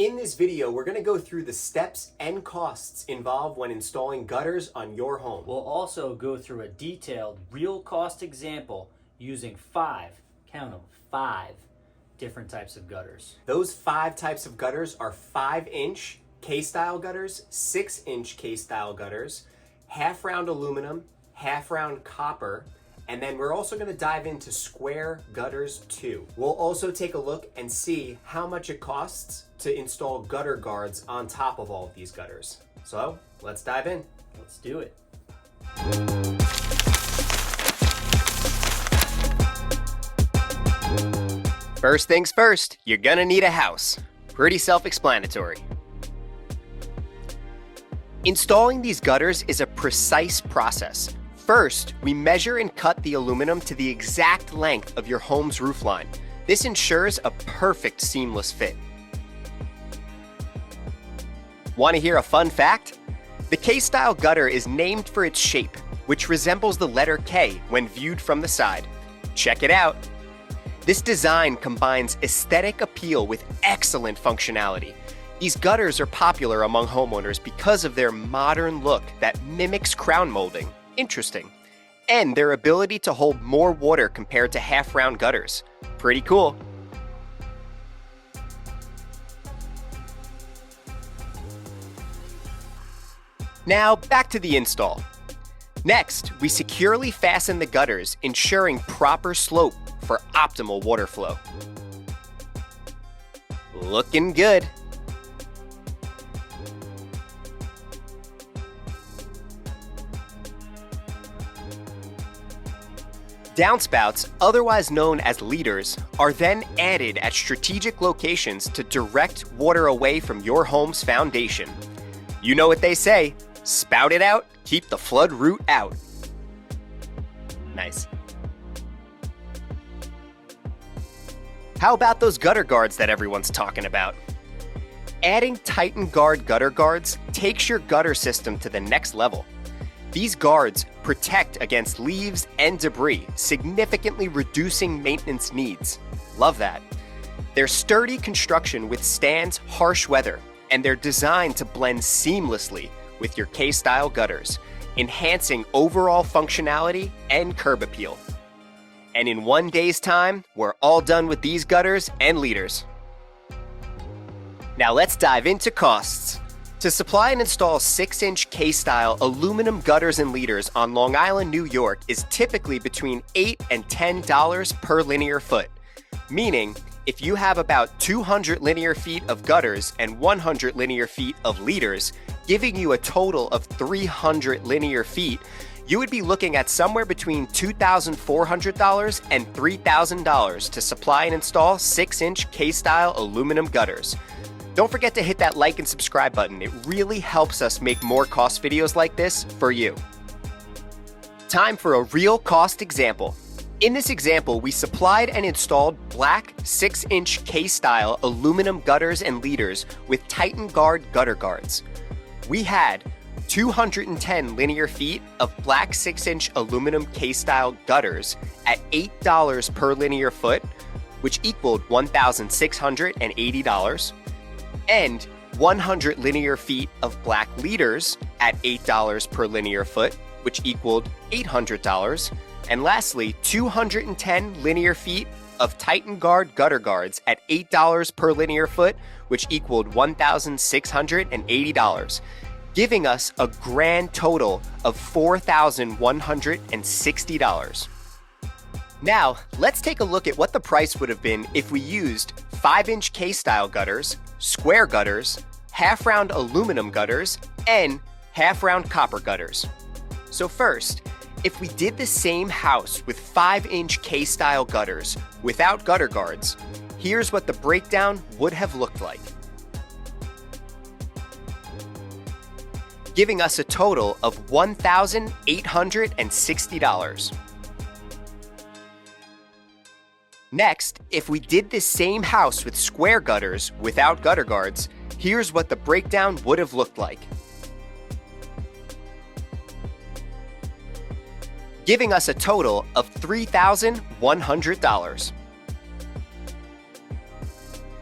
In this video, we're going to go through the steps and costs involved when installing gutters on your home. We'll also go through a detailed real cost example using five different types of gutters. Those 5 types of gutters are 5-inch K-style gutters, 6-inch K-style gutters, half-round aluminum, half-round copper, and then we're also going to dive into square gutters too. We'll also take a look and see how much it costs to install gutter guards on top of all of these gutters. So let's dive in. Let's do it. First things first, you're gonna need a house. Pretty self-explanatory. Installing these gutters is a precise process. First, we measure and cut the aluminum to the exact length of your home's roofline. This ensures a perfect seamless fit. Want to hear a fun fact? The K-style gutter is named for its shape, which resembles the letter K when viewed from the side. Check it out. This design combines aesthetic appeal with excellent functionality. These gutters are popular among homeowners because of their modern look that mimics crown molding. Interesting. And their ability to hold more water compared to half-round gutters. Pretty cool. Now, back to the install. Next, we securely fasten the gutters, ensuring proper slope for optimal water flow. Looking good. Downspouts, otherwise known as leaders, are then added at strategic locations to direct water away from your home's foundation. You know what they say, spout it out, keep the flood route out. Nice. How about those gutter guards that everyone's talking about? Adding TitanGuard gutter guards takes your gutter system to the next level. These guards protect against leaves and debris, significantly reducing maintenance needs. Love that. Their sturdy construction withstands harsh weather, and they're designed to blend seamlessly with your K-style gutters, enhancing overall functionality and curb appeal. And in one day's time, we're all done with these gutters and leaders. Now let's dive into costs. To supply and install 6-inch K-style aluminum gutters and leaders on Long Island, New York is typically between $8 and $10 per linear foot. Meaning, if you have about 200 linear feet of gutters and 100 linear feet of leaders, giving you a total of 300 linear feet, you would be looking at somewhere between $2,400 and $3,000 to supply and install 6-inch K-style aluminum gutters. Don't forget to hit that like and subscribe button. It really helps us make more cost videos like this for you. Time for a real cost example. In this example, we supplied and installed black 6-inch K-style aluminum gutters and leaders with TitanGuard gutter guards. We had 210 linear feet of black 6-inch aluminum K-style gutters at $8 per linear foot, which equaled $1,680. And 100 linear feet of black leaders at $8 per linear foot, which equaled $800. And lastly, 210 linear feet of TitanGuard gutter guards at $8 per linear foot, which equaled $1,680, giving us a grand total of $4,160. Now, let's take a look at what the price would have been if we used 5-inch K-style gutters, square gutters, half-round aluminum gutters, and half-round copper gutters. So first, if we did the same house with 5-inch K-style gutters without gutter guards, here's what the breakdown would have looked like. Giving us a total of $1,860. Next, if we did this same house with square gutters without gutter guards, here's what the breakdown would have looked like. Giving us a total of $3,100.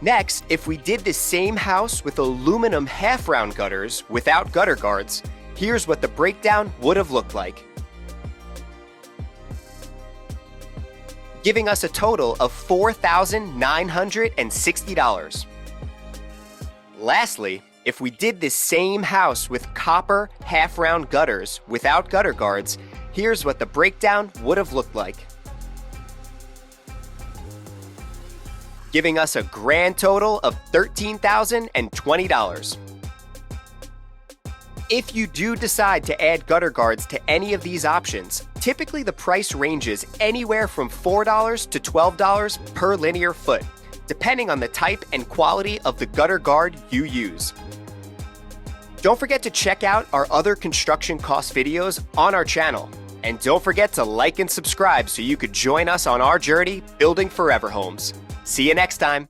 Next, if we did the same house with aluminum half round gutters without gutter guards, here's what the breakdown would have looked like, giving us a total of $4,960. Lastly, if we did the same house with copper half round gutters without gutter guards, here's what the breakdown would have looked like, giving us a grand total of $13,020. If you do decide to add gutter guards to any of these options, typically the price ranges anywhere from $4 to $12 per linear foot, depending on the type and quality of the gutter guard you use. Don't forget to check out our other construction cost videos on our channel. And don't forget to like and subscribe so you could join us on our journey building forever homes. See you next time.